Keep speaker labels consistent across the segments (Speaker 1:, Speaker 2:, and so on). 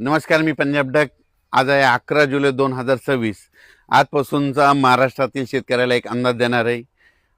Speaker 1: नमस्कार, मी पंजाब डक. आज आहे 11 जुलै 2026. आजपासूनचा महाराष्ट्रातील शेतकऱ्याला एक अंदाज देणार आहे.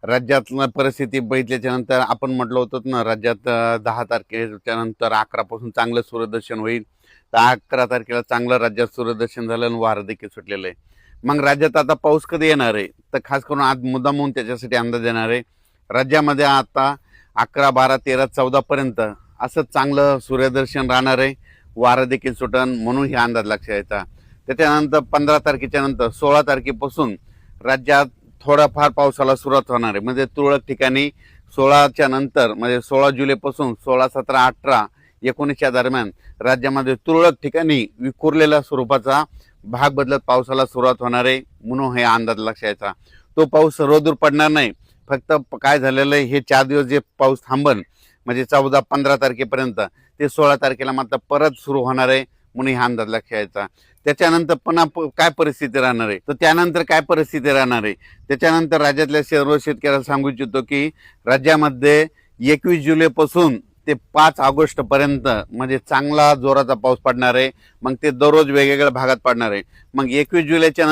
Speaker 1: राज्यातलं परिस्थिती बघितल्याच्या नंतर आपण म्हटलं होतं ना, राज्यात 10 तारखेच्या नंतर 11 पासून चांगलं सूर्यदर्शन होईल. तर 11 तारखेला चांगलं राज्यात सूर्यदर्शन झालं आणि वारं देखील सुटलेलं आहे. मग राज्यात आता पाऊस कधी येणार आहे, तर खास करून आज मुद्दाम म्हणून त्याच्यासाठी अंदाज देणार आहे. राज्यामध्ये आता 11, 12, 13, 14 पर्यंत असं चांगलं सूर्यदर्शन राहणार आहे. वारं देखील सुटन, म्हणून हे अंदाज लक्षात यायचा. त्याच्यानंतर 15 तारखेच्या नंतर 16 तारखेपासून राज्यात थोडाफार पावसाला सुरुवात होणार आहे. म्हणजे तुरळक ठिकाणी 16च्या नंतर म्हणजे 16 जुलैपासून 16, 17, 18, 19च्या दरम्यान राज्यामध्ये तुरळक ठिकाणी विखुरलेल्या स्वरूपाचा भाग बदलत पावसाला सुरुवात होणार आहे. म्हणून हे अंदाज लक्षात यायचा. तो पाऊस सर्वदूर पडणार नाही. फक्त काय झालेलं आहे, हे 4 दिवस जे पाऊस थांबन म्हणजे 14, 15 तारखेपर्यंत, ते 16 तारखेला मात्र परत सुरू होणार आहे. म्हणून हा अंदाज लक्षात यायचा. त्याच्यानंतर पुन्हा काय परिस्थिती राहणार आहे, तर त्यानंतर काय परिस्थिती राहणार आहे, त्याच्यानंतर राज्यातल्या सर्व शेतकऱ्याला सांगू इच्छितो की राज्यामध्ये 21 जुलैपासून ते 5 ऑगस्ट पर्यंत म्हणजे चांगला जोराचा पाऊस पडणार आहे. मग ते दररोज वेगवेगळ्या भागात पडणार आहे. मग 21 जुलैच्या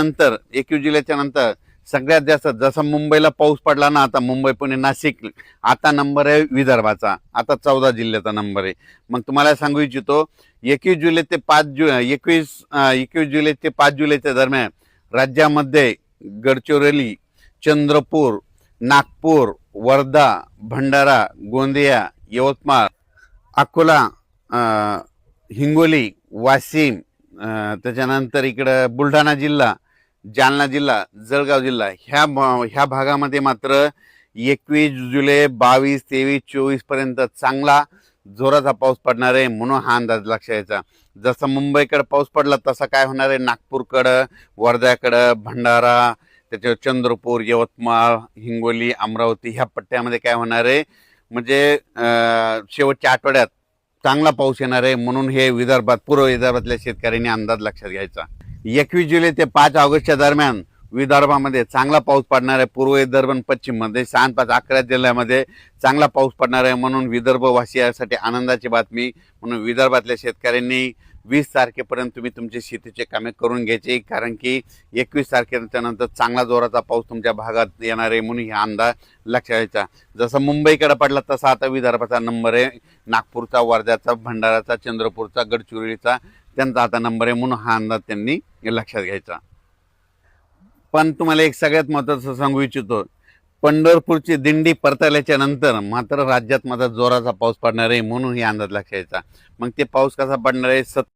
Speaker 1: नंतर सगळ्यात जास्त जसं मुंबईला पाऊस पडला ना, आता मुंबई, पुणे, नाशिक, आता नंबर आहे विदर्भाचा. आता 14 जिल्ह्याचा नंबर आहे. मग तुम्हाला सांगू इच्छितो 21 जुलै ते 5 जुलैच्या दरम्यान राज्यामध्ये गडचिरोली, चंद्रपूर, नागपूर, वर्धा, भंडारा, गोंदिया, यवतमाळ, अकोला, हिंगोली, वाशिम, त्याच्यानंतर इकडं बुलढाणा जिल्हा, जालना जिल्हा, जळगाव जिल्हा, ह्या भागामध्ये मात्र 21 जुलै, 22, 23, 24 पर्यंत चांगला जोराचा पाऊस पडणार आहे. म्हणून हा अंदाज लक्षात यायचा. जसं मुंबईकडे पाऊस पडला तसा काय होणार आहे, नागपूरकडं, वर्ध्याकडं, भंडारा, त्याच्यावर चंद्रपूर, यवतमाळ, हिंगोली, अमरावती ह्या पट्ट्यामध्ये काय होणार आहे, म्हणजे शेवटच्या आठवड्यात चांगला पाऊस येणार आहे. म्हणून हे विदर्भात, पूर्व विदर्भातल्या शेतकऱ्यांनी अंदाज लक्षात घ्यायचा. 21 जुलै ते 5 ऑगस्टच्या दरम्यान विदर्भामध्ये चांगला पाऊस पडणार आहे. पूर्व विदर्भ आणि पश्चिममध्ये 6, 5, 11 जिल्ह्यामध्ये चांगला पाऊस पडणार आहे. म्हणून विदर्भवासियांसाठी आनंदाची बातमी. म्हणून विदर्भातल्या शेतकऱ्यांनी 20 तारखेपर्यंत तुम्ही तुमचे शेतीचे कामे करून घ्यायचे, कारण की 21 तारखेच्या नंतर चांगला जोराचा पाऊस तुमच्या भागात येणार आहे. म्हणून हा अंदाज लक्षात घ्यायचा. जसं मुंबईकडे पडला तसा आता विदर्भाचा नंबर आहे. नागपूरचा, वर्ध्याचा, भंडाराचा, चंद्रपूरचा, गडचिरोलीचा त्यांचा आता नंबर आहे. म्हणून हा अंदाज त्यांनी लक्षात घ्यायचा. पण तुम्हाला एक सगळ्यात महत्त्वाचं सांगू इच्छितो, पंढरपूरची दिंडी परतल्याच्या नंतर मात्र राज्यात मात्र जोराचा पाऊस पडणार आहे. म्हणून ही अंदाज लक्षात घ्यायचा. मग ते पाऊस कसा पडणार आहे,